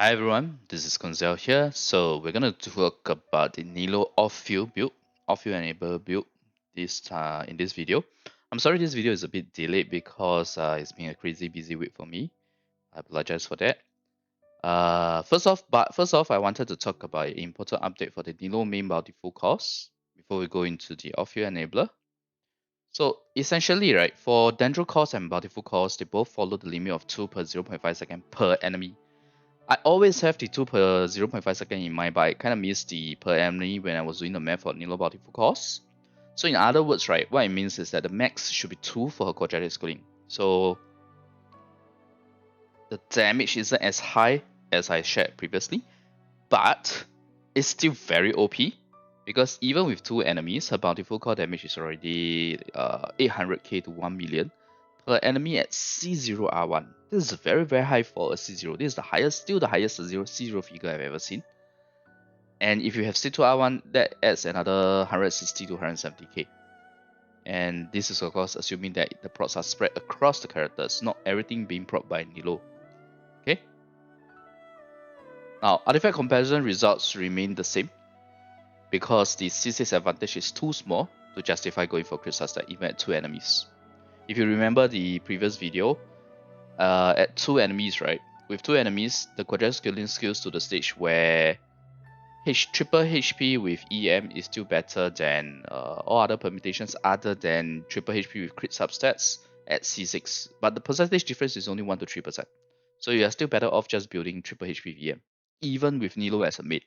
Hi everyone, this is Koinzell here. So we're gonna talk about the Nilou off-field build, off-field enable build in this video. I'm sorry this video is a bit delayed because it's been a crazy busy week for me. I apologize for that. First off, I wanted to talk about an important update for the Nilou main Bountiful course before we go into the off-field enabler. So essentially, right, for Dendro course and Bountiful course, they both follow the limit of 2 per 0.5 second per enemy. I always have the 2 per 0.5 second in mind, but I kind of missed the per enemy when I was doing the math for Nilou Bountiful course. So in other words, right, what it means is that the max should be 2 for her quadratic scaling. So the damage isn't as high as I shared previously, but it's still very OP because even with 2 enemies, her Bountiful core damage is already 800k to 1 million per enemy at C0R1. This is very very high for a C0. This is the highest, still the highest C0 figure I've ever seen. And if you have C2R1, that adds another 160 to 170k. And this is of course assuming that the procs are spread across the characters, not everything being proc by Nilou. Okay. Now artifact comparison results remain the same because the C6 advantage is too small to justify going for crit stack even at 2 enemies. If you remember the previous video, at 2 enemies, right? With 2 enemies, the quadratic scaling scales to the stage where triple HP with EM is still better than all other permutations other than triple HP with crit substats at C6. But the percentage difference is only 1 to 3%. So you are still better off just building triple HP VM, even with Nilou as a mid.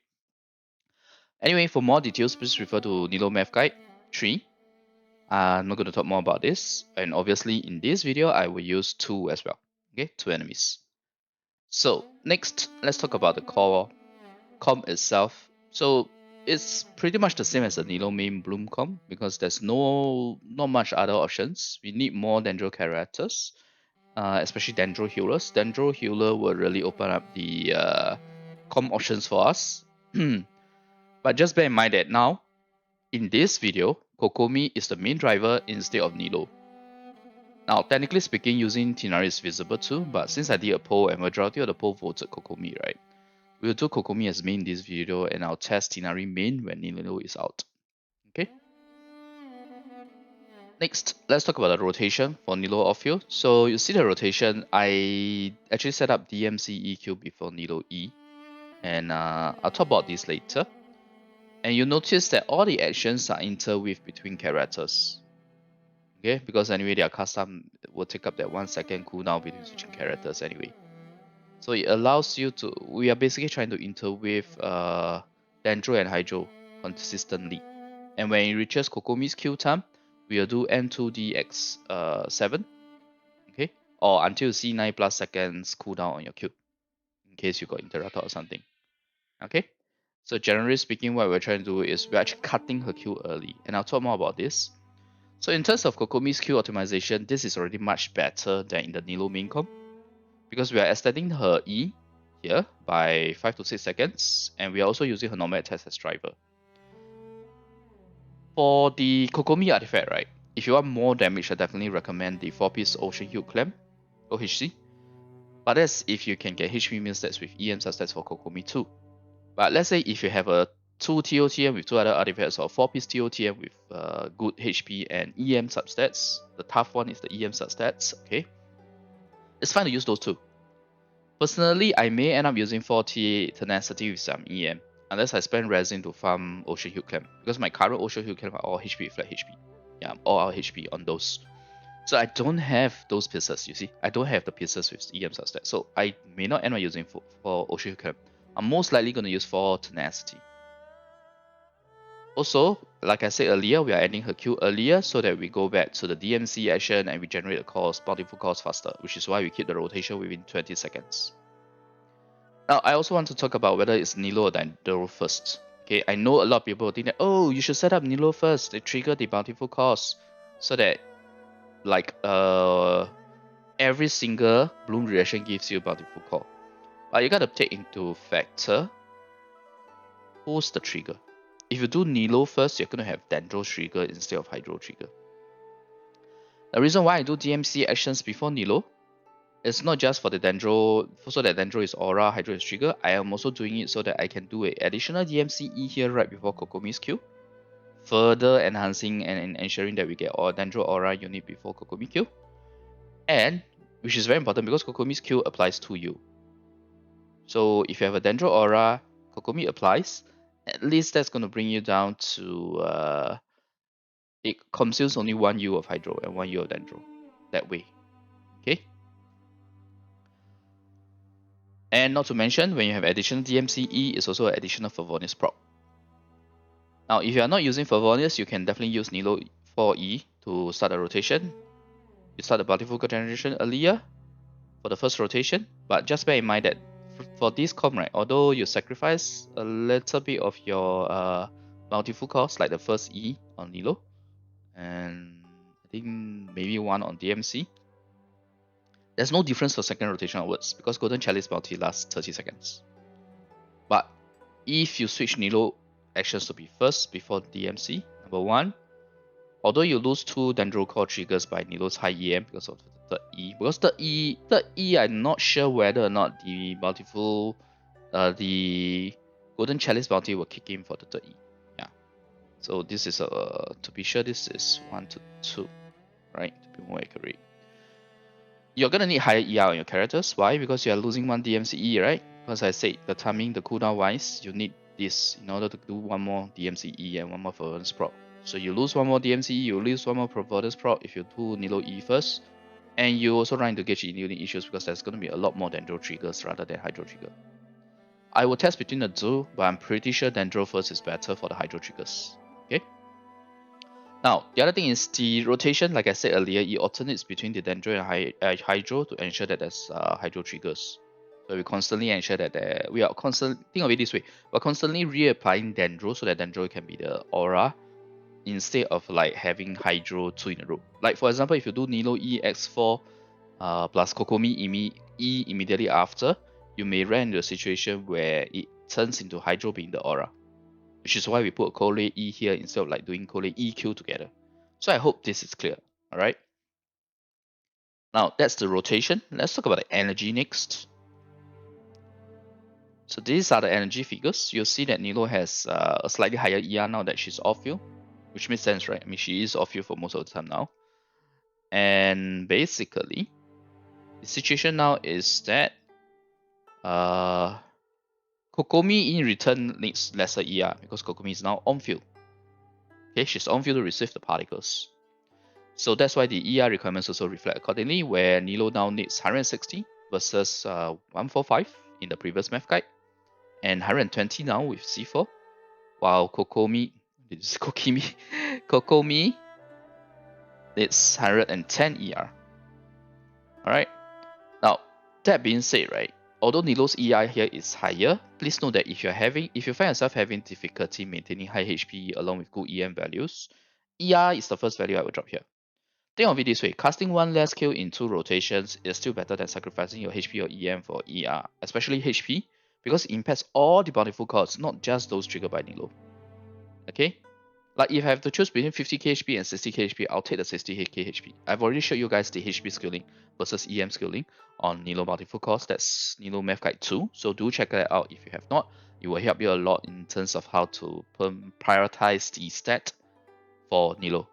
Anyway, for more details, please refer to Nilou Math Guide 3. I'm not going to talk more about this. And obviously, in this video, I will use 2 as well. Okay, 2 enemies. So, next, let's talk about the core comp itself. So, it's pretty much the same as the Nilou main Bloom comp because there's not much other options. We need more Dendro characters, especially Dendro healers. Dendro healer will really open up the comp options for us. But just bear in mind that now, in this video, Kokomi is the main driver instead of Nilou. Now, technically speaking, using Tighnari is visible too, but since I did a poll and majority of the poll voted Kokomi, right? We'll do Kokomi as main in this video and I'll test Tighnari main when Nilou is out. Okay? Next, let's talk about the rotation for Nilou off-field. So you see the rotation, I actually set up DMC EQ before Nilou E. And I'll talk about this later. And you'll notice that all the actions are interweaved between characters. Okay, because anyway their custom will take up that 1 second cooldown between switching characters anyway. So it allows you to, we are basically trying to interweave Dendro and Hydro consistently. And when it reaches Kokomi's Q time, we'll do N2DX7, okay? Or until C9 plus seconds cooldown on your Q, in case you got interrupted or something, okay? So generally speaking, what we're trying to do is we're actually cutting her Q early, and I'll talk more about this. So in terms of Kokomi's Q optimization, this is already much better than in the Nilou main comp, because we are extending her E here by 5 to 6 seconds, and we are also using her normal attack as driver. For the Kokomi artifact, right, if you want more damage, I definitely recommend the 4-piece Ocean Hill Clamp, OHC. But that's if you can get HP meal stats with EM substats for Kokomi too. But let's say if you have a 2 TOTM with 2 other artifacts or 4-piece TOTM with good HP and EM substats, the tough one is the EM substats, okay? It's fine to use those too. Personally, I may end up using 40 Tenacity with some EM, unless I spend resin to farm Ocean Hill Clamp, because my current Ocean Hill Clamp are all HP flat HP. Yeah, I'm all out HP on those. So I don't have those pieces, you see. I don't have the pieces with EM substats, so I may not end up using for Ocean Hill Clamp. I'm most likely going to use for Tenacity. Also, like I said earlier, we are adding her Q earlier so that we go back to the DMC action and we generate the calls, Bountiful calls faster, which is why we keep the rotation within 20 seconds. Now, I also want to talk about whether it's Nilou or Dendro first. Okay, I know a lot of people think that, oh, you should set up Nilou first. They trigger the Bountiful calls so that, like, every single bloom reaction gives you a Bountiful call. But you gotta take into factor who's the trigger. If you do Nilou first, you're going to have Dendro trigger instead of Hydro trigger. The reason why I do DMC actions before Nilou it's not just for the Dendro, so that Dendro is Aura, Hydro is Trigger. I am also doing it so that I can do an additional DMCE here right before Kokomi's Q, further enhancing and ensuring that we get our Dendro Aura unit before Kokomi Q. And, which is very important because Kokomi's Q applies to you. So if you have a Dendro Aura, Kokomi applies, at least that's going to bring you down to, it consumes only 1 U of Hydro and 1 U of Dendro. That way. Okay? And not to mention, when you have additional DMCE, it's also an additional Favonius proc. Now, if you are not using Favonius, you can definitely use Nilou 4E to start a rotation. You start the Bountiful generation earlier for the first rotation, but just bear in mind that for this comp, right, although you sacrifice a little bit of your Bountiful cost, like the first E on Nilou, and I think maybe 1 on DMC, there's no difference for second rotation onwards because Golden Chalice Bounty lasts 30 seconds. But if you switch Nilou actions to be first before DMC, number 1, although you lose 2 Dendro Core triggers by Nilou's high EM because of the third E, because third E, I'm not sure whether or not the Bountiful, the Golden Chalice Bounty will kick in for the third E. Yeah. So this is to be sure, this is 1 to 2, right? To be more accurate. You're gonna need higher ER on your characters. Why? Because you are losing 1 DMCE, right? Because I said the timing, the cooldown wise, you need this in order to do 1 more DMCE and 1 more Favonius proc. So you lose 1 more DMCE, you lose 1 more Favonius proc if you do Nilou E first, and you also run into gauge unit issues because there's gonna be a lot more Dendro triggers rather than Hydro trigger. I will test between the two, but I'm pretty sure Dendro first is better for the Hydro triggers. Okay. Now, the other thing is the rotation, like I said earlier, it alternates between the Dendro and Hydro to ensure that there's Hydro triggers. So we constantly ensure that we are constantly, think of it this way, we're constantly reapplying Dendro so that Dendro can be the aura instead of like having Hydro 2 in a row. Like for example, if you do Nilou E X4 plus Kokomi E immediately after, you may run into a situation where it turns into Hydro being the aura. Which is why we put Cole E here instead of like doing Cole EQ together. So I hope this is clear. Alright. Now that's the rotation. Let's talk about the energy next. So these are the energy figures. You'll see that Nilou has a slightly higher ER now that she's off field, which makes sense, right? I mean, she is off field for most of the time now. And basically, the situation now is that Kokomi in return needs lesser ER because Kokomi is now on field. Okay, she's on field to receive the particles. So that's why the ER requirements also reflect accordingly, where Nilou now needs 160 versus 145 in the previous math guide, and 120 now with C4, while Kokomi needs 110 ER. Alright, now that being said, right, although Nilou's ER here is higher, please note that if you find yourself having difficulty maintaining high HP along with good EM values, ER is the first value I will drop here. Think of it this way, casting 1 less skill in 2 rotations is still better than sacrificing your HP or EM for ER, especially HP, because it impacts all the bountiful cards, not just those triggered by Nilou. Okay? Like if I have to choose between 50k HP and 60k HP, I'll take the 60k HP. I've already showed you guys the HP scaling versus EM scaling on Nilou bountiful cards. That's Nilou Math Guide 2, so do check that out if you have not. It will help you a lot in terms of how to prioritize the stat for Nilou.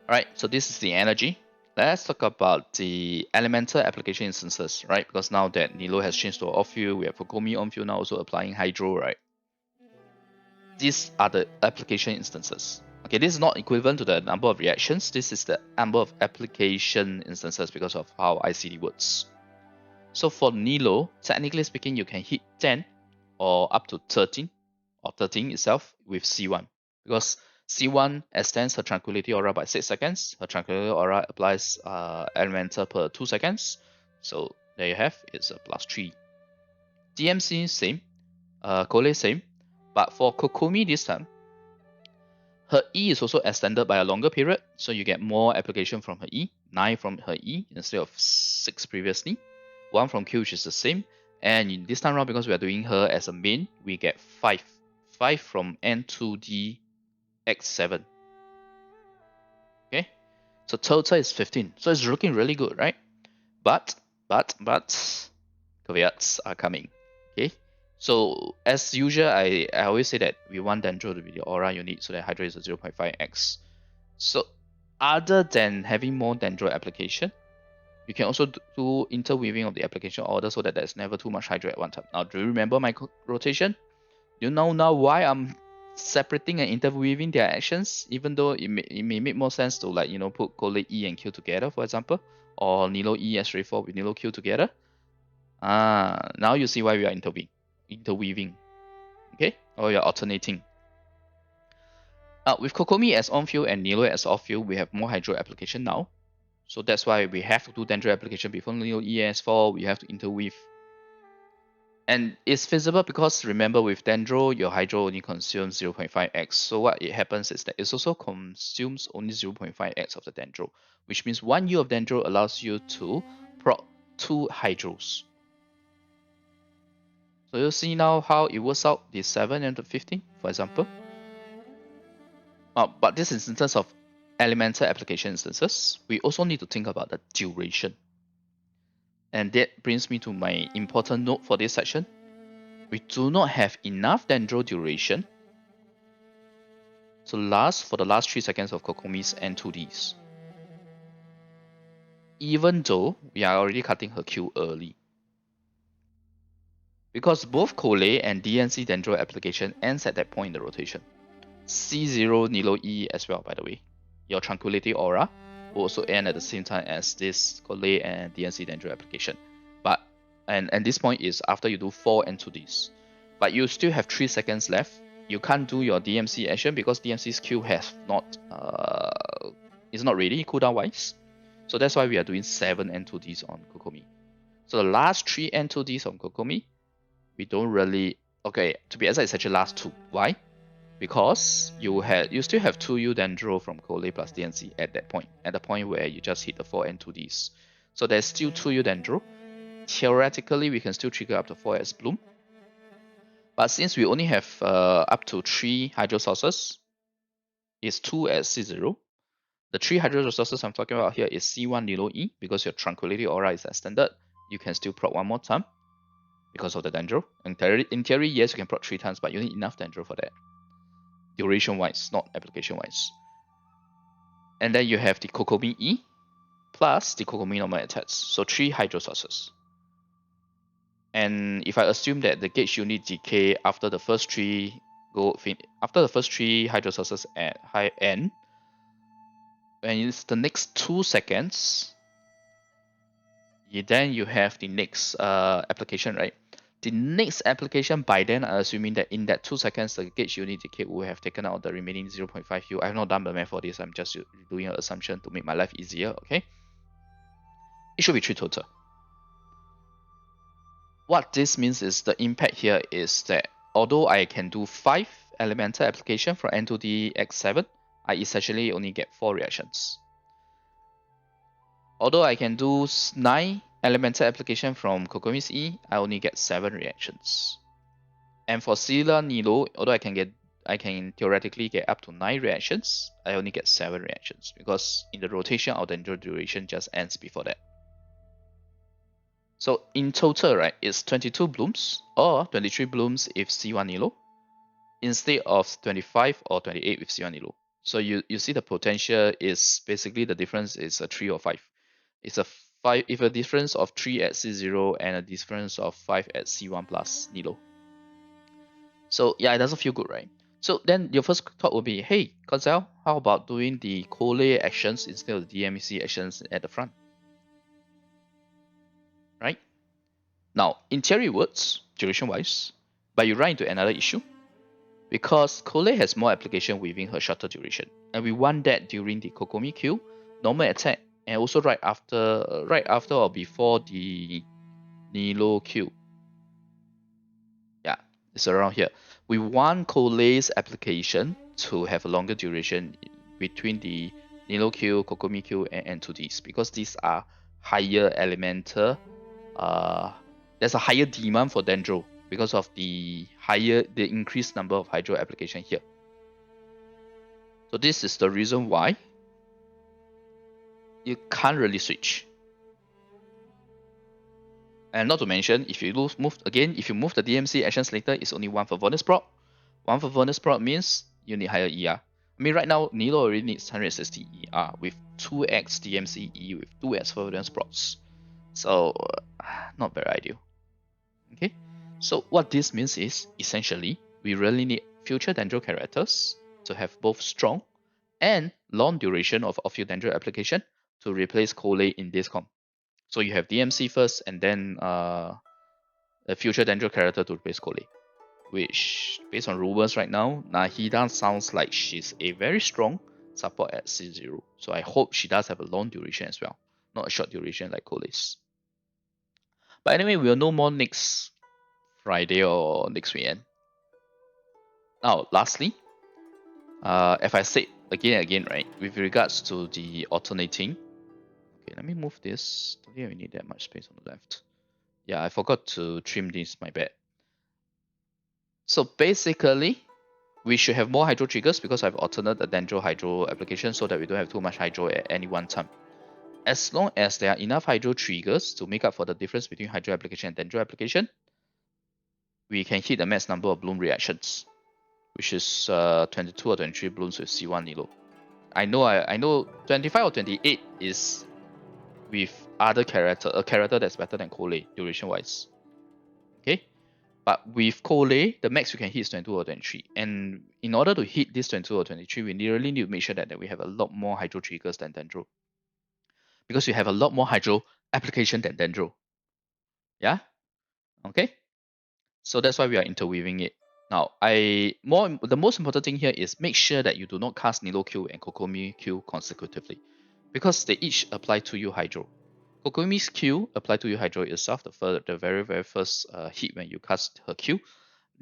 Alright, so this is the energy. Let's talk about the elemental application instances, right? Because now that Nilou has changed to off field, we have Kokomi on field now also applying Hydro, right? These are the application instances. Okay, this is not equivalent to the number of reactions. This is the number of application instances because of how ICD works. So for Nilou, technically speaking, you can hit 10 or up to 13 or 13 itself with C1 because C1 extends her Tranquility Aura by 6 seconds. Her Tranquility Aura applies Elemental per 2 seconds. So there you have, it's a +3. DMC same, Cole same, but for Kokomi this time, her E is also extended by a longer period, so you get more application from her E, 9 from her E instead of 6 previously, 1 from Q which is the same, and this time around because we are doing her as a main, we get 5 from N2D X7. Okay, so total is 15. So it's looking really good, right? But caveats are coming. Okay. So as usual, I always say that we want Dendro to be the aura unit so that Hydra is a 0.5x. So other than having more Dendro application, you can also do interweaving of the application order so that there's never too much Hydra at one time. Now, do you remember my rotation? Do you know now why I'm separating and interweaving their actions? Even though it may make more sense to, like, put Kole E and Q together, for example, or Nilou E as straightforward with Nilou Q together. Now you see why we are interweaving, okay? Or you're alternating. With Kokomi as on-field and Nilou as off-field, we have more Hydro application now. So that's why we have to do Dendro application before Nilou E as4, we have to interweave. And it's feasible because remember with Dendro, your Hydro only consumes 0.5x. So what it happens is that it also consumes only 0.5x of the Dendro, which means 1 U of Dendro allows you to proc 2 Hydros. So you see now how it works out the 7 and the 15, for example. But this is in terms of elemental application instances. We also need to think about the duration. And that brings me to my important note for this section. We do not have enough Dendro duration to last for the last 3 seconds of Kokomi's N2Ds. Even though we are already cutting her Q early. Because both Kole and DNC Dendro application ends at that point in the rotation. C0 Nilou E as well, by the way. Your Tranquility Aura will also end at the same time as this Kole and DNC Dendro application. But and this point is after you do 4 N2Ds. But you still have 3 seconds left. You can't do your DMC action because DMC's Q has not is not ready cooldown wise. So that's why we are doing 7 N2Ds on Kokomi. So the last 3 N2Ds on Kokomi, we don't really, okay, to be exact, it's actually last 2. Why? Because you still have 2U Dendro from Kole plus DNC at that point, at the point where you just hit the 4 N2Ds. So there's still 2U Dendro. Theoretically, we can still trigger up to 4S Bloom. But since we only have up to 3 Hydro sources, it's 2 at C0. The 3 Hydro resources I'm talking about here is C1 Nilou E, because your Tranquility Aura is extended. You can still proc 1 more time because of the Dendro. In theory, yes, you can proc 3 times, but you need enough Dendro for that. Duration wise, not application wise. And then you have the Kokomi E plus the Kokomi normal attacks. So 3 Hydro sources. And if I assume that the gauge unit decay after the first 3 Hydro sources at high end, when it's the next 2 seconds, then you have the next application, right? The next application, by then, I'm assuming that in that 2 seconds, the gauge unit decay will have taken out the remaining 0.5 U. I have not done the math for this, I'm just doing an assumption to make my life easier, okay? It should be 3 total. What this means is the impact here is that although I can do 5 elemental application for N2D X7, I essentially only get 4 reactions. Although I can do 9 elemental application from Kokomi's E, I only get 7 reactions. And for Sila Nilou, although I can theoretically get up to 9 reactions, I only get 7 reactions because in the rotation, our Dendro duration just ends before that. So in total, right, it's 22 blooms or 23 blooms if C1 Nilou, instead of 25 or 28 with C1 Nilou. So you see the potential is basically the difference is a 3 or 5. It's a 5 if a difference of 3 at C0 and a difference of 5 at C1 plus Nilou. So yeah, it doesn't feel good, right? So then your first thought will be, hey, Koinzell, how about doing the Kole actions instead of the DMC actions at the front? Right? Now, in theory it works, duration-wise, but you run into another issue. Because Kole has more application within her shorter duration, and we want that during the Kokomi Q, normal attack, and also right after or before the Nilou Q. Yeah, it's around here. We want Kole's application to have a longer duration between the Nilou Q, Kokomi Q, and N2Ds, because these are higher elemental. There's a higher demand for Dendro because of the increased number of Hydro application here. So this is the reason why you can't really switch. And not to mention, if you move the DMC actions later, it's only 1 for bonus proc. 1 for bonus proc means you need higher ER. I mean, right now, Nilou already needs 160 ER with 2x DMC E with 2x for bonus procs. So, not very ideal. Okay, so what this means is, essentially, we really need future Dendro characters to have both strong and long duration of off-field Dendro application to replace Cole in this comp. So you have DMC first, and then a future Dendro character to replace Cole. Which, based on rumors right now, Nahida sounds like she's a very strong support at C0. So I hope she does have a long duration as well, not a short duration like Cole's. But anyway, we'll know more next Friday or next weekend. Now, lastly, if I say again and again, right, with regards to the alternating. Okay, let me move this. Don't think we need that much space on the left. Yeah, I forgot to trim this, my bad. So basically, we should have more hydro triggers because I've alternated the Dendro hydro application so that we don't have too much hydro at any one time. As long as there are enough hydro triggers to make up for the difference between hydro application and Dendro application, we can hit the max number of bloom reactions, which is 22 or 23 blooms with C1 Nilou. I know 25 or 28 is with other character, a character that's better than Cole duration wise. Okay, but with Cole, the max we can hit is 22 or 23. And in order to hit this 22 or 23, we really need to make sure that we have a lot more hydro triggers than Dendro. Because we have a lot more hydro application than Dendro. Yeah? Okay? So that's why we are interweaving it. Now, the most important thing here is make sure that you do not cast Nilou Q and Kokomi Q consecutively. Because they each apply to you hydro. Kokomi's Q apply to you hydro itself, the very first hit when you cast her Q.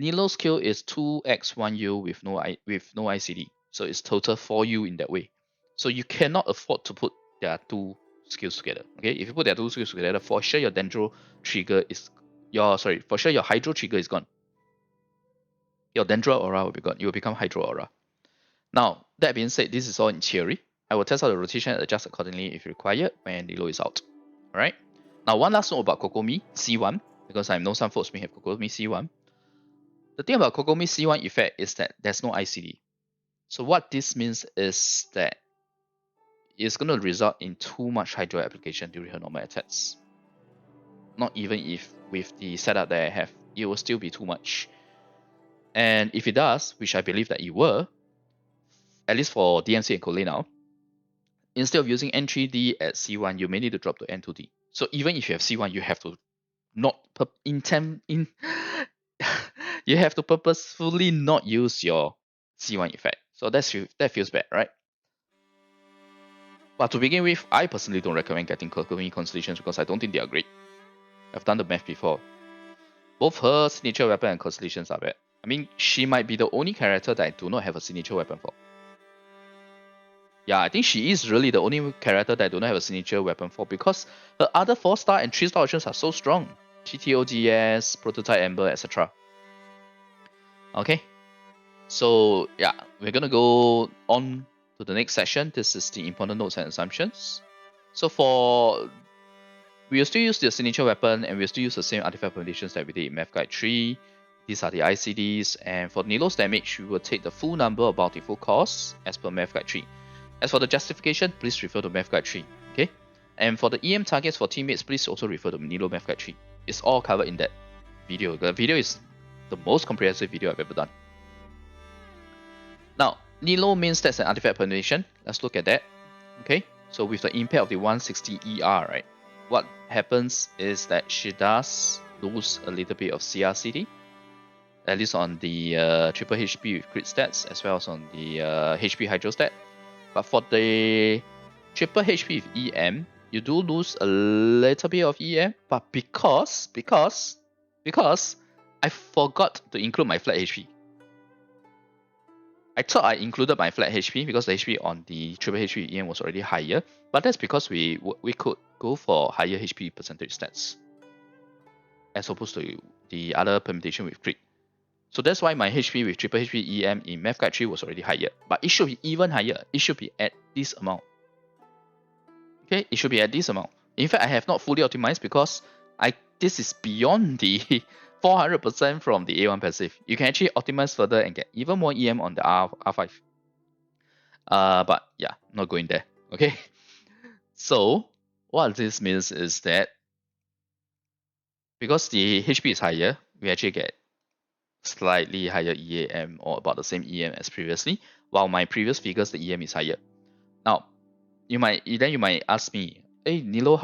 Nilou's Q is 2x1U with no ICD. So it's total 4U in that way. So you cannot afford to put their two skills together. Okay, if you put their two skills together, for sure your Dendro trigger is for sure your Hydro trigger is gone. Your Dendro aura will be gone. You will become Hydro aura. Now, that being said, this is all in theory. I will test out the rotation and adjust accordingly if required when Nilou is out. Alright? Now, one last note about Kokomi C1, because I know some folks may have Kokomi C1. The thing about Kokomi C1 effect is that there's no ICD. So what this means is that it's going to result in too much hydro application during her normal attacks. Not even if with the setup that I have, it will still be too much. And if it does, which I believe that it will, at least for DMC and Cole now, instead of using N3D at C1, you may need to drop to N2D. So even if you have C1, you have to you have to purposefully not use your C1 effect. So that feels bad, right? But to begin with, I personally don't recommend getting Kokomi Constellations because I don't think they are great. I've done the math before. Both her signature weapon and Constellations are bad. I mean, she might be the only character that I do not have a signature weapon for. Yeah, I think she is really the only character that I do not have a signature weapon for because her other 4-star and 3-star options are so strong. TTOGS, Prototype Ember, etc. Okay, so yeah, we're gonna go on to the next section. This is the important notes and assumptions. So we'll still use the signature weapon and we'll still use the same artifact permutations that we did in Math Guide 3. These are the ICDs, and for Nilou's damage, we will take the full number of Bountiful costs as per Math Guide 3. As for the justification, please refer to Math Guide 3, okay? And for the EM targets for teammates, please also refer to Nilou Math Guide 3. It's all covered in that video. The video is the most comprehensive video I've ever done. Now, Nilou main stats and artifact permutation. Let's look at that. Okay, so with the impact of the 160 ER, right? What happens is that she does lose a little bit of CRCD, at least on the triple HP with crit stats, as well as on the HP hydro stat. But for the triple HP with EM, you do lose a little bit of EM, but because I forgot to include my flat HP. I thought I included my flat HP because the HP on the triple HP EM was already higher, but that's because we could go for higher HP percentage stats as opposed to the other permutation with crit. So that's why my HP with triple HP EM in Math Guide 3 was already higher, but it should be even higher. It should be at this amount. Okay, it should be at this amount. In fact, I have not fully optimized because I this is beyond the 400% from the A1 passive. You can actually optimize further and get even more EM on the R5. But yeah, not going there. Okay. So what this means is that because the HP is higher, we actually get slightly higher EAM or about the same EM as previously, while my previous figures the EM is higher. Now, you might ask me, hey Nilou,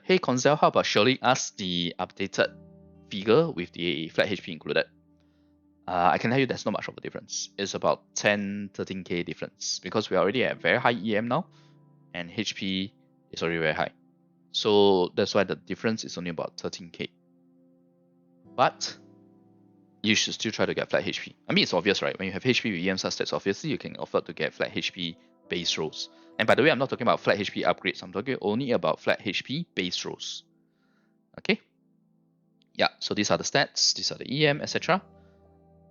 hey Koinzell, how about showing us the updated figure with the flat HP included? I can tell you there's not much of a difference. It's about 10-13k difference because we are already at very high EM now, and HP is already very high. So that's why the difference is only about 13k. But you should still try to get flat HP. I mean, it's obvious, right? When you have HP with EM stats, obviously you can afford to get flat HP base rolls. And by the way, I'm not talking about flat HP upgrades. I'm talking only about flat HP base rolls. Okay? Yeah, so these are the stats, these are the EM, etc.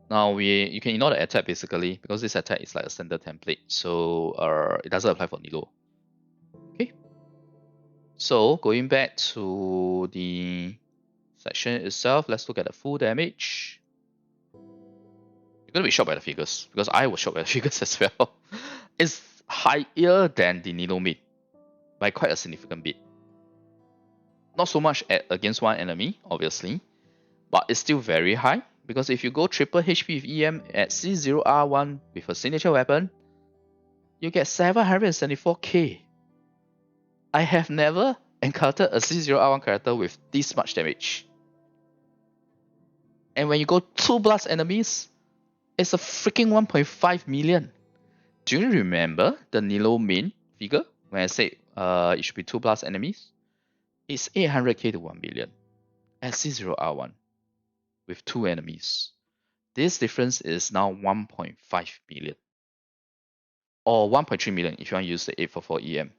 Now you can ignore the attack basically because this attack is like a standard template, so it doesn't apply for Nilou. Okay. So going back to the section itself, let's look at the full damage. You're gonna be shocked by the figures because I was shocked by the figures as well. It's higher than the Nilou mid by quite a significant bit. Not so much against one enemy, obviously, but it's still very high because if you go triple HP with EM at C0R1 with a signature weapon, you get 774k. I have never encountered a C0R1 character with this much damage. And when you go 2 blast enemies, it's a freaking 1.5 million. Do you remember the Nilou main figure when I said it should be 2 blast enemies? It's 800k to 1 million at C0R1 with 2 enemies. This difference is now 1.5 million or 1.3 million if you want to use the 844 EM.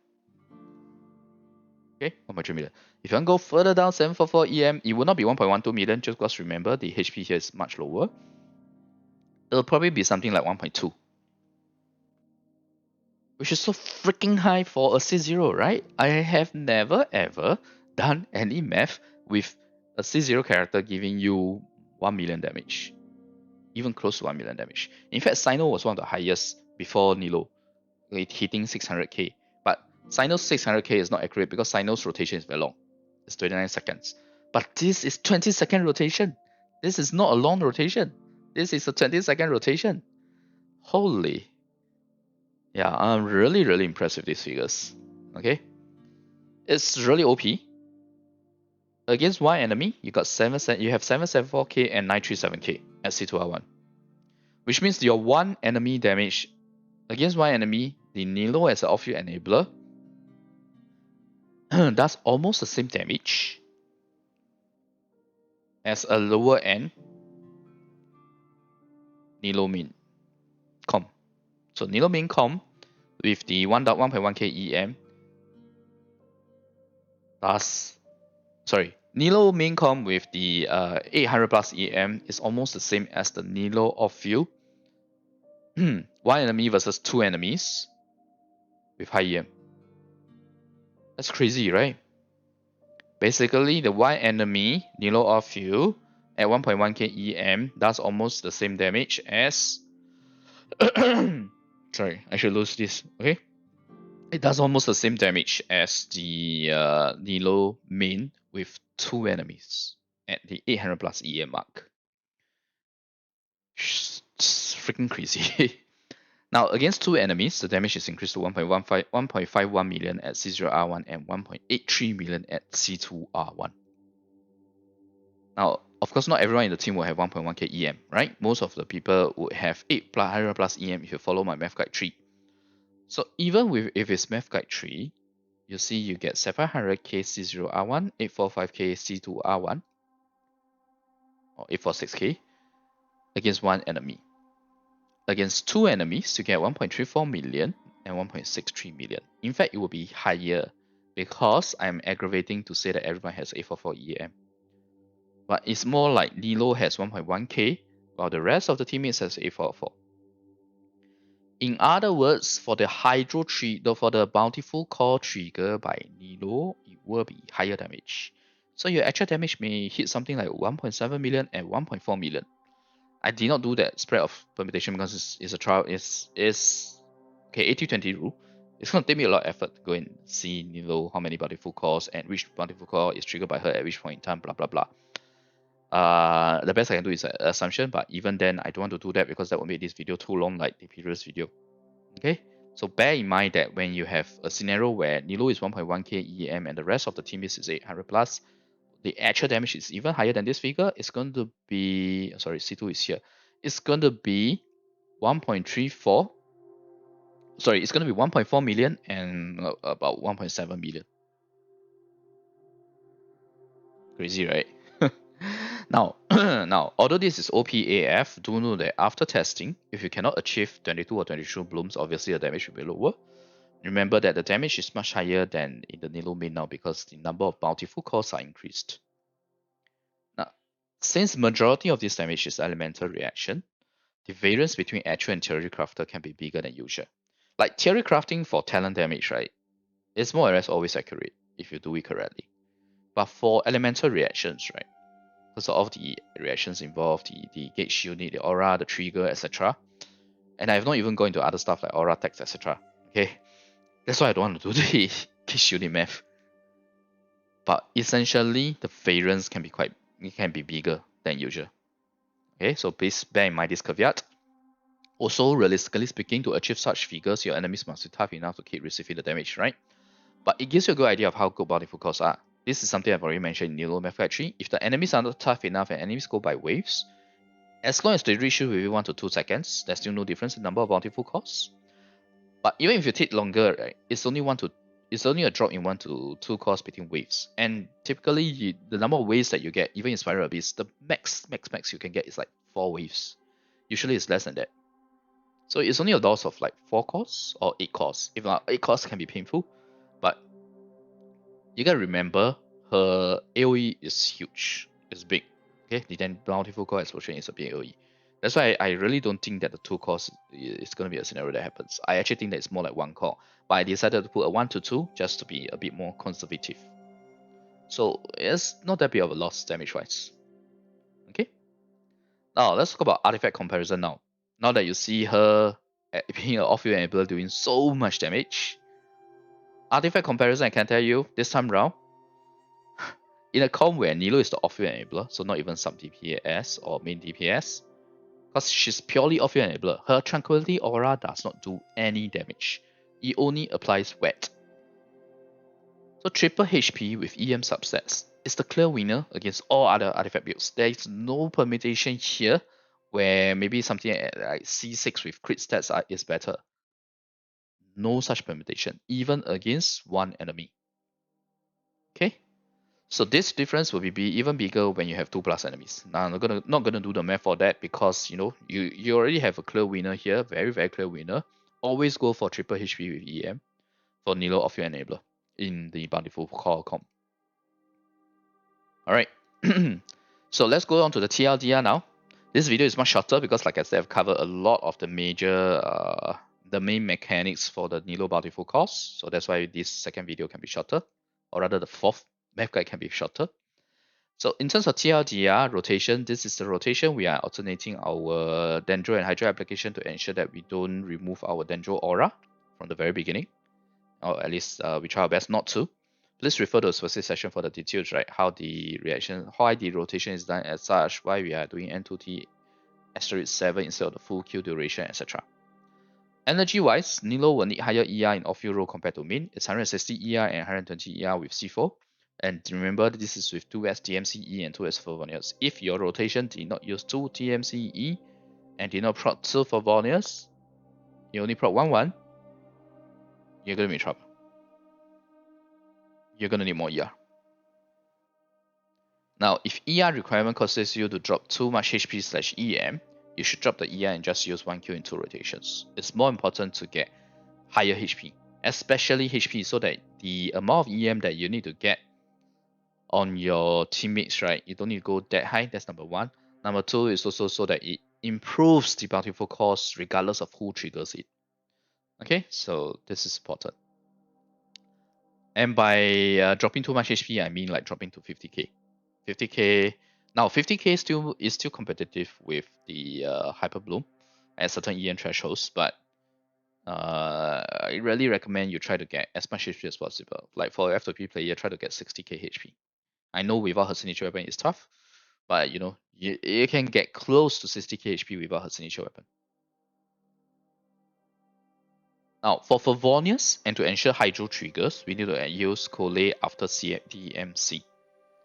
Okay, 1.3 million. If you want to go further down 744 EM, it will not be 1.12 million just because remember the HP here is much lower. It'll probably be something like 1.2. Which is so freaking high for a C0, right? I have never ever done any math with a C0 character giving you 1 million damage. Even close to 1 million damage. In fact, Cyno was one of the highest before Nilou, hitting 600k. But Cyno's 600k is not accurate because Cyno's rotation is very long. It's 29 seconds. But this is 20-second rotation. This is not a long rotation. This is a 20-second rotation. Holy. Yeah, I'm really, really impressed with these figures. Okay. It's really OP. Against one enemy, you have 774k and 937k at C2R1. Which means your one enemy damage against one enemy, the Nilou as an off-field enabler does almost the same damage as a lower end Nilou main com. So Nilou main com with the 1.1k EM Nilou main com with the 800 plus EM is almost the same as the Nilou off-field. One enemy versus 2 enemies with high EM. That's crazy, right? Basically, the one enemy Nilou off-field at 1.1k EM does almost the same damage as sorry, I should lose this. Okay, it does almost the same damage as the Nilou main with 2 enemies at the 800 plus EM mark. It's freaking crazy. Now, against 2 enemies, the damage is increased to 1.51 million at C0R1 and 1.83 million at C2R1. Now, of course, not everyone in the team will have 1.1k EM, right? Most of the people would have 800 plus EM if you follow my math guide tree. So even if it's math guide tree, you see you get 700k C0R1, 845k C2R1, or 846k against 1 enemy. Against 2 enemies, you get 1.34 million and 1.63 million. In fact, it will be higher because I'm aggravating to say that everyone has 844 EM. But it's more like Nilou has 1.1k while the rest of the teammates has 844. In other words, for the Bountiful core trigger by Nilou, it will be higher damage. So your actual damage may hit something like 1.7 million and 1.4 million. I did not do that spread of permutation because it's a trial. It's okay, 80-20 rule. It's gonna take me a lot of effort to go and see Nilou how many bountiful calls and which bountiful call is triggered by her at which point in time, blah blah blah. The best I can do is an assumption, but even then I don't want to do that because that will make this video too long like the previous video. Okay, so bear in mind that when you have a scenario where Nilou is 1.1k EM and the rest of the team is 800 plus, the actual damage is even higher than this figure. It's going to be, sorry, C2 is here. It's going to be 1.34. Sorry, it's going to be 1.4 million and about 1.7 million. Crazy, right? Now, although this is OPAF, do know that after testing, if you cannot achieve 22 or 23 blooms, obviously the damage will be lower. Remember that the damage is much higher than in the Nilou main now because the number of bountiful calls are increased. Now, since majority of this damage is elemental reaction, the variance between actual and theory crafter can be bigger than usual. Like theory crafting for talent damage, right? It's more or less always accurate if you do it correctly. But for elemental reactions, right? Because of the reactions involved, the gauge unit, the aura, the trigger, etc. And I have not even gone into other stuff like aura text, etc. Okay, that's why I don't want to do the gauge unit math. But essentially, the variance can be bigger than usual. Okay, so please bear in mind this caveat. Also, realistically speaking, to achieve such figures, your enemies must be tough enough to keep receiving the damage, right? But it gives you a good idea of how good bountiful calls are. This is something I've already mentioned in Nilou Math Factory. If the enemies are not tough enough and enemies go by waves, as long as they reach you within 1 to 2 seconds, there's still no difference in number of bountiful calls. But even if you take longer, right, it's only a drop in 1 to 2 calls between waves. And typically, the number of waves that you get, even in Spiral Abyss, the max you can get is like 4 waves. Usually it's less than that. So it's only a loss of like 4 cores or 8 cores. If not, 8 cores can be painful, but you gotta remember her AoE is huge. It's big. Okay, the then bountiful core explosion is a big AoE. That's why I really don't think that the 2 cores is gonna be a scenario that happens. I actually think that it's more like 1 core. But I decided to put a 1 to 2 just to be a bit more conservative. So it's not that big of a loss damage wise. Okay. Now let's talk about artifact comparison now. Now that you see her being an off-field enabler doing so much damage, artifact comparison I can tell you this time round, in a comp where Nilou is the off-field enabler, so not even sub DPS or main DPS, because she's purely off-field enabler, her Tranquility Aura does not do any damage. It only applies wet. So triple HP with EM subsets is the clear winner against all other artifact builds. There is no permutation here where maybe something like C6 with crit stats is better. No such permutation, even against one enemy. Okay, so this difference will be even bigger when you have 2+ enemies. Now I'm not gonna do the math for that because you already have a clear winner here, very very clear winner. Always go for triple HP with EM for Nilou of your enabler in the Bountiful Core comp. Alright, so let's go on to the TLDR now. This video is much shorter because, like I said, I've covered a lot of the major, the main mechanics for the Nilou Bountiful cores. So that's why this second video can be shorter, or rather the fourth math guide can be shorter. So in terms of TLDR rotation, this is the rotation. We are alternating our Dendro and Hydro application to ensure that we don't remove our Dendro aura from the very beginning, or at least we try our best not to. Please refer to a specific session for the details, right? How the rotation is done as such, why we are doing N2T asterisk 7 instead of the full Q duration, etc. Energy wise, Nilou will need higher ER in off-field role compared to main. It's 160 ER and 120 ER with C4. And remember, this is with 2S TMCE and 2S Favonius. If your rotation did not use 2 TMCE and did not proc 2 Favonius, you only proc 1-1, you're going to be in trouble. You're going to need more ER. Now, if ER requirement causes you to drop too much HP/EM, you should drop the ER and just use 1Q in 2 rotations. It's more important to get higher HP, especially HP, so that the amount of EM that you need to get on your teammates, right? You don't need to go that high. That's number 1. Number 2 is also so that it improves the bountiful cost regardless of who triggers it. Okay, so this is important. And by dropping too much HP, I mean like dropping to 50k. 50k. Now 50k is still competitive with the Hyper Bloom at certain EM thresholds, but I really recommend you try to get as much HP as possible. Like for F2P player, try to get 60k HP. I know without her signature weapon it's tough, but you know you can get close to 60k HP without her signature weapon. Now for Favonius and to ensure Hydro triggers, we need to use Cole after DMC.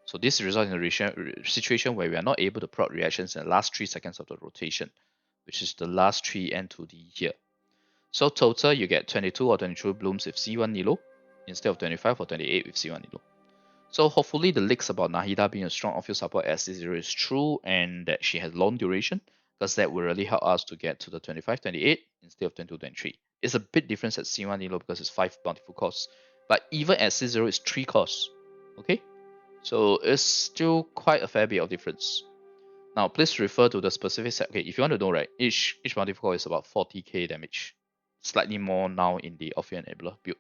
So this results in a situation where we are not able to proc reactions in the last 3 seconds of the rotation, which is the last 3 N2D here. So total you get 22 or 23 blooms with C1 Nilou instead of 25 or 28 with C1 Nilou. So hopefully the leaks about Nahida being a strong off-field support as C0 is true and that she has long duration, because that will really help us to get to the 25, 28 instead of 22, 23. It's a bit different at C1 Nilou because it's 5 bountiful cores, but even at C0 it's 3 cores. Okay, so it's still quite a fair bit of difference. Now please refer to the specific set. Okay, if you want to know, right, each bountiful core is about 40k damage, slightly more now in the off-field enabler build.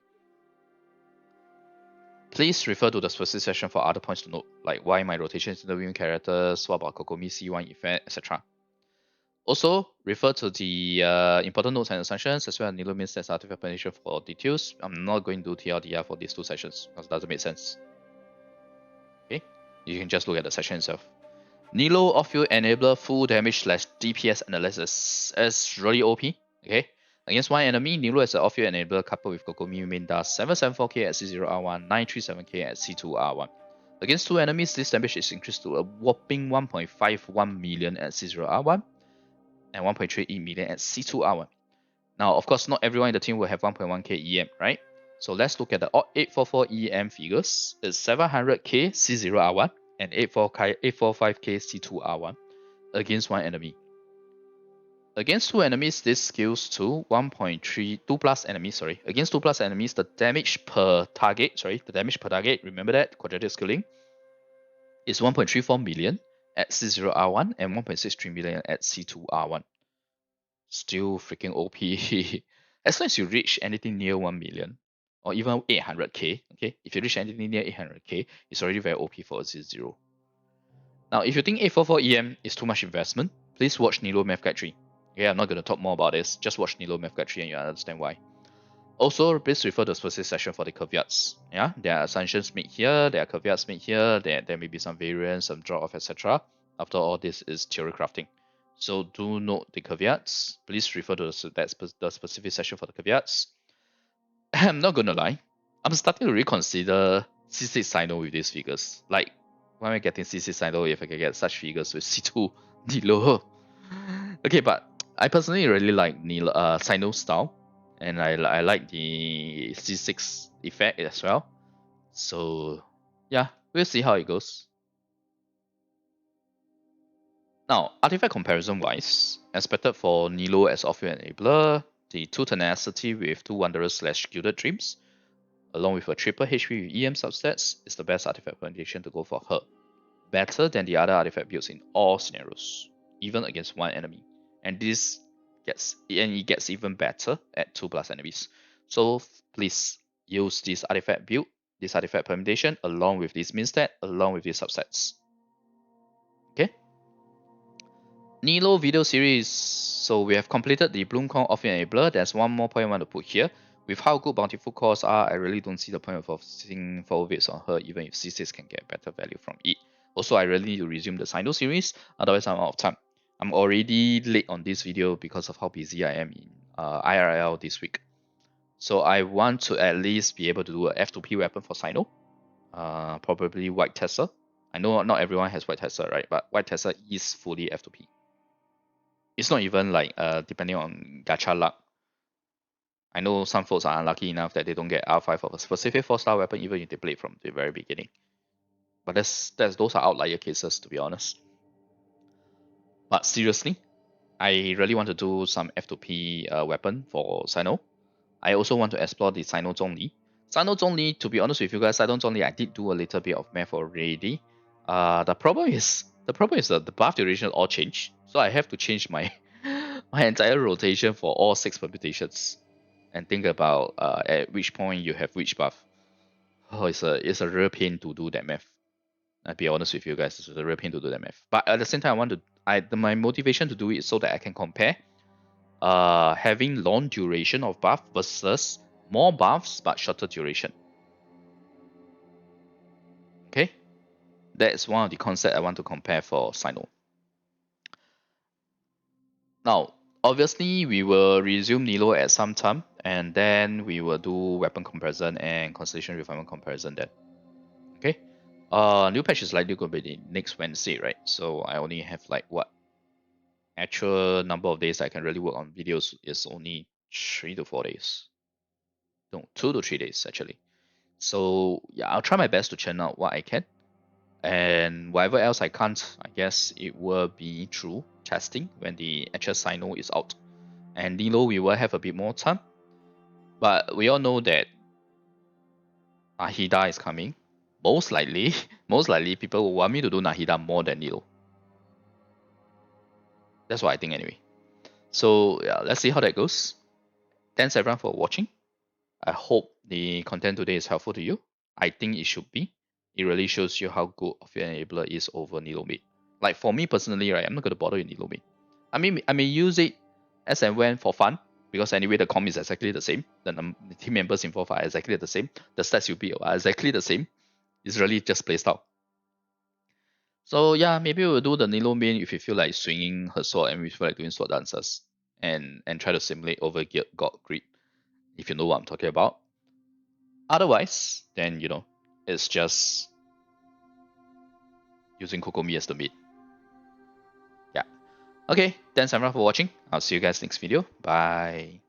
Please refer to the specific section for other points to note, like why my rotation is interviewing characters, what about Kokomi C1 effect, etc. Also, refer to the important notes and assumptions as well as Nilou means artifact potential for details. I'm not going to do TLDR for these 2 sessions because it doesn't make sense. Okay, you can just look at the section itself. Nilou off-field enabler full damage / DPS analysis is really OP. Okay, against one enemy, Nilou as an off-field enabler coupled with Kokomi main does 774k at C0R1, 937k at C2R1. Against 2 enemies, this damage is increased to a whopping 1.51 million at C0R1 and 1.38 million at C2R1. Now, of course, not everyone in the team will have 1.1k EM, right? So let's look at the 844 EM figures. It's 700k C0R1 and 845k C2R1 against one enemy. Against 2 enemies, this scales to 1.32 plus enemies, Against 2 plus enemies, the damage per target, remember that, quadratic scaling, is 1.34 million at C0R1 and 1.63 million at C2R1. Still freaking OP. As long as you reach anything near 1 million, or even 800k, okay? If you reach anything near 800k, it's already very OP for a Z0. Now, if you think 844 EM is too much investment, please watch Nilou Math Guide 3. Okay, I'm not going to talk more about this. Just watch Nilou Math Guide 3 and you understand why. Also, please refer to the specific section for the caveats. Yeah, there are assumptions made here, there are caveats made here, there may be some variance, some drop-off, etc. After all, this is theory crafting. So do note the caveats. Please refer to the specific section for the caveats. I'm not gonna lie, I'm starting to reconsider C6 Cyno with these figures. Like, why am I getting C6 Cyno if I can get such figures with C2 Nilou? Okay, but I personally really like Cyno style, and I like the C6 effect as well. So yeah, we'll see how it goes. Now, artifact comparison wise, expected for Nilou as off-field enabler, the 2 tenacity with 2 wanderers / gilded dreams, along with a triple HP with EM substats, is the best artifact presentation to go for her. Better than the other artifact builds in all scenarios, even against 1 enemy. And it gets even better at 2 plus enemies. So please use this artifact build, this artifact permutation, along with this min stat, along with these subsets. Okay. Nilou video series. So we have completed the Bloomcon off-field enabler. There's one more point I want to put here. With how good bountiful cores are, I really don't see the point of seeing full bits on her, even if C6 can get better value from it. Also, I really need to resume the Cyno series, otherwise I'm out of time. I'm already late on this video because of how busy I am in IRL this week. So I want to at least be able to do a F2P weapon for Cyno. Probably White Tesla. I know not everyone has White Tesla, right? But White Tesla is fully F2P. It's not even like depending on gacha luck. I know some folks are unlucky enough that they don't get R5 of a specific 4-star weapon even if they played from the very beginning. But those are outlier cases, to be honest. But seriously, I really want to do some F2P weapon for Cyno. I also want to explore the Cyno Zhongli. Cyno Zhongli, to be honest with you guys, Cyno Zhongli, I did do a little bit of math already. The problem is the buff duration all changed. So I have to change my entire rotation for all 6 permutations. And think about at which point you have which buff. Oh, it's a real pain to do that math. I'll be honest with you guys, it's a real pain to do that math. But at the same time, my motivation to do it is so that I can compare having long duration of buff versus more buffs but shorter duration. Okay, that's one of the concepts I want to compare for Cyno. Now, obviously, we will resume Nilou at some time, and then we will do weapon comparison and constellation refinement comparison then. Okay. New patch is likely going to be the next Wednesday, right? So I only have like what actual number of days I can really work on videos is only 3 to 4 days. No, 2 to 3 days actually. So yeah, I'll try my best to churn out what I can. And whatever else I can't, I guess it will be through testing when the actual Cyno is out. And Nilou, we will have a bit more time. But we all know that Nahida is coming. Most likely, most likely people will want me to do Nahida more than Nilou. That's what I think anyway. So yeah, let's see how that goes. Thanks everyone for watching. I hope the content today is helpful to you. I think it should be. It really shows you how good of an enabler is over Nilou Mid. Like for me personally, right, I'm not gonna bother with Nilou Mid. I may use it as and when for fun, because anyway the comp is exactly the same. The team members involved are exactly the same. The stats you build are exactly the same. It's really just playstyle. So yeah, maybe we'll do the Nilou Mid if you feel like swinging her sword and we feel like doing sword dances and try to simulate over God Greed, if you know what I'm talking about. Otherwise, then it's just using Kokomi as the mid. Yeah. Okay, thanks everyone for watching. I'll see you guys next video. Bye.